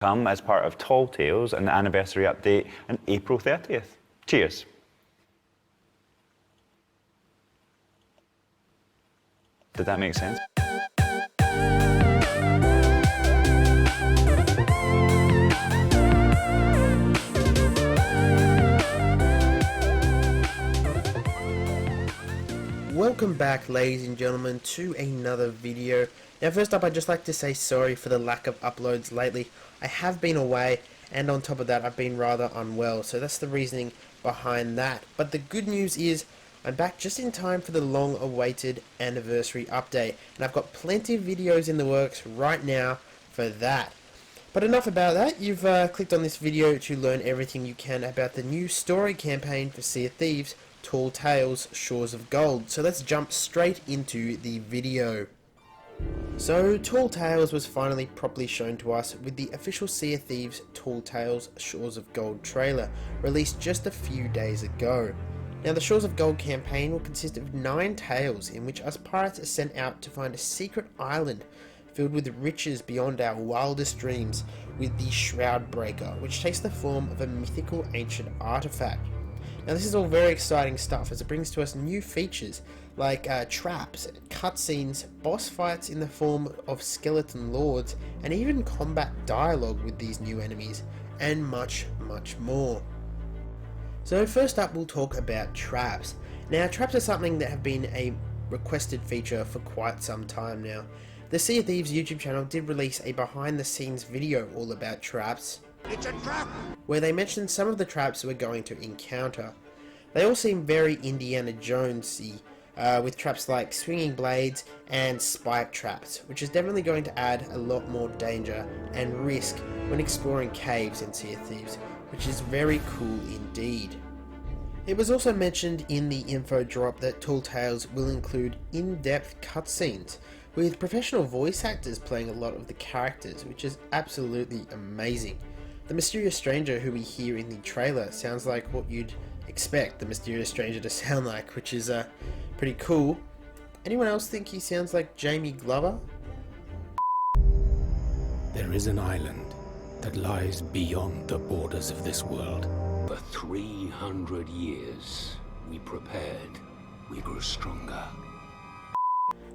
come as part of Tall Tales, an anniversary update on April 30th. Cheers. Did that make sense? Welcome back, ladies and gentlemen, to another video. Now first up, I'd just like to say sorry for the lack of uploads lately. I have been away, and on top of that I've been rather unwell, so that's the reasoning behind that. But the good news is I'm back just in time for the long awaited anniversary update, and I've got plenty of videos in the works right now for that. But enough about that. You've clicked on this video to learn everything you can about the new story campaign for Sea of Thieves, Tall Tales, Shores of Gold. So let's jump straight into the video. So Tall Tales was finally properly shown to us with the official Sea of Thieves Tall Tales Shores of Gold trailer, released just a few days ago. Now the Shores of Gold campaign will consist of 9 tales in which us pirates are sent out to find a secret island filled with riches beyond our wildest dreams, with the Shroud Breaker, which takes the form of a mythical ancient artifact. Now this is all very exciting stuff, as it brings to us new features like traps, cutscenes, boss fights in the form of skeleton lords, and even combat dialogue with these new enemies, and much more. So first up, we'll talk about traps. Now traps are something that have been a requested feature for quite some time now. The Sea of Thieves YouTube channel did release a behind the scenes video all about traps. It's a trap! Where they mentioned some of the traps we're going to encounter. They all seem very Indiana Jonesy, with traps like swinging blades and spike traps, which is definitely going to add a lot more danger and risk when exploring caves in Sea of Thieves, which is very cool indeed. It was also mentioned in the info drop that Tall Tales will include in-depth cutscenes, with professional voice actors playing a lot of the characters, which is absolutely amazing. The mysterious stranger who we hear in the trailer sounds like what you'd expect the mysterious stranger to sound like, which is pretty cool. Anyone else think he sounds like Jamie Glover? There is an island that lies beyond the borders of this world. For 300 years, we prepared, we grew stronger.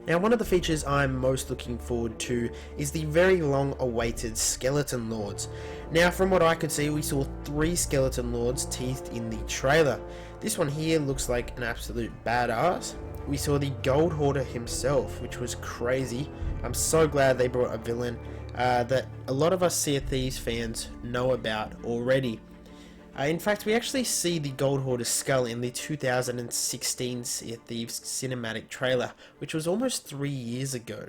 Now one of the features I'm most looking forward to is the very long awaited Skeleton Lords. Now from what I could see, we saw 3 Skeleton Lords teased in the trailer. This one here looks like an absolute badass. We saw the Gold Hoarder himself, which was crazy. I'm so glad they brought a villain that a lot of us Sea of Thieves fans know about already. In fact, we actually see the Gold Hoarder's skull in the 2016 Sea of Thieves cinematic trailer, which was almost 3 years ago.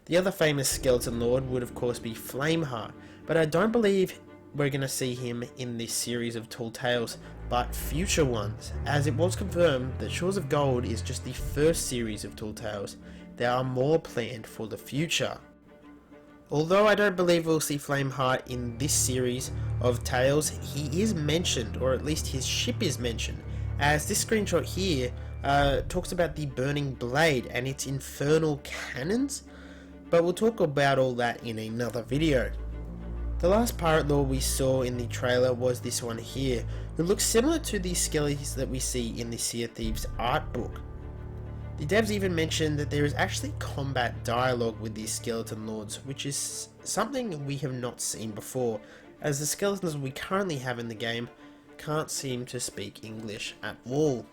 The other famous Skeleton Lord would of course be Flameheart, but I don't believe we're going to see him in this series of Tall Tales, but future ones, as it was confirmed that Shores of Gold is just the first series of Tall Tales. There are more planned for the future. Although I don't believe we'll see Flameheart in this series of tales, he is mentioned, or at least his ship is mentioned, as this screenshot here talks about the Burning Blade and its infernal cannons, but we'll talk about all that in another video. The last pirate lord we saw in the trailer was this one here, who looks similar to the skellies that we see in the Sea of Thieves art book. The devs even mentioned that there is actually combat dialogue with these skeleton lords, which is something we have not seen before, as the skeletons we currently have in the game can't seem to speak English at all.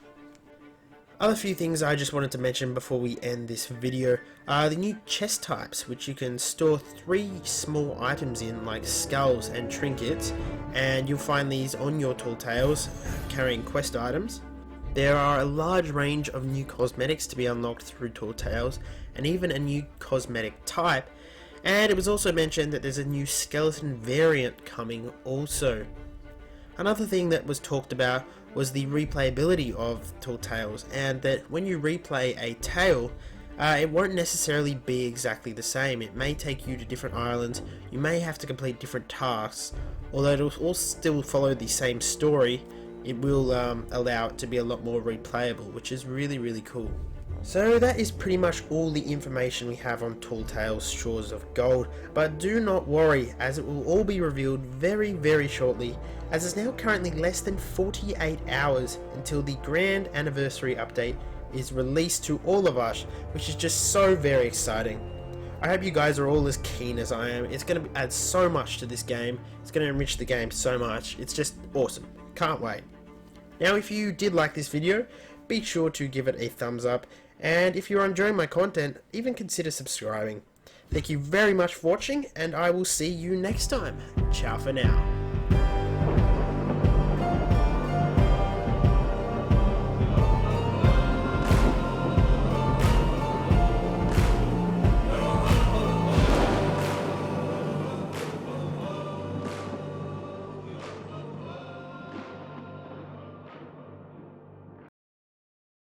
Other few things I just wanted to mention before we end this video are the new chest types, which you can store 3 small items in, like skulls and trinkets, and you'll find these on your Tall Tales carrying quest items. There are a large range of new cosmetics to be unlocked through Tall Tales, and even a new cosmetic type, and it was also mentioned that there's a new skeleton variant coming also. Another thing that was talked about was the replayability of Tall Tales, and that when you replay a tale, it won't necessarily be exactly the same. It may take you to different islands, you may have to complete different tasks, although it'll all still follow the same story. It will allow it to be a lot more replayable, which is really cool. So that is pretty much all the information we have on Tall Tales Shores of Gold, but do not worry, as it will all be revealed very shortly, as it's now currently less than 48 hours until the grand anniversary update is released to all of us, which is just so very exciting. I hope you guys are all as keen as I am. It's going to add so much to this game, it's going to enrich the game so much, it's just awesome, can't wait. Now if you did like this video, be sure to give it a thumbs up, and if you're enjoying my content, even consider subscribing. Thank you very much for watching, and I will see you next time. Ciao for now.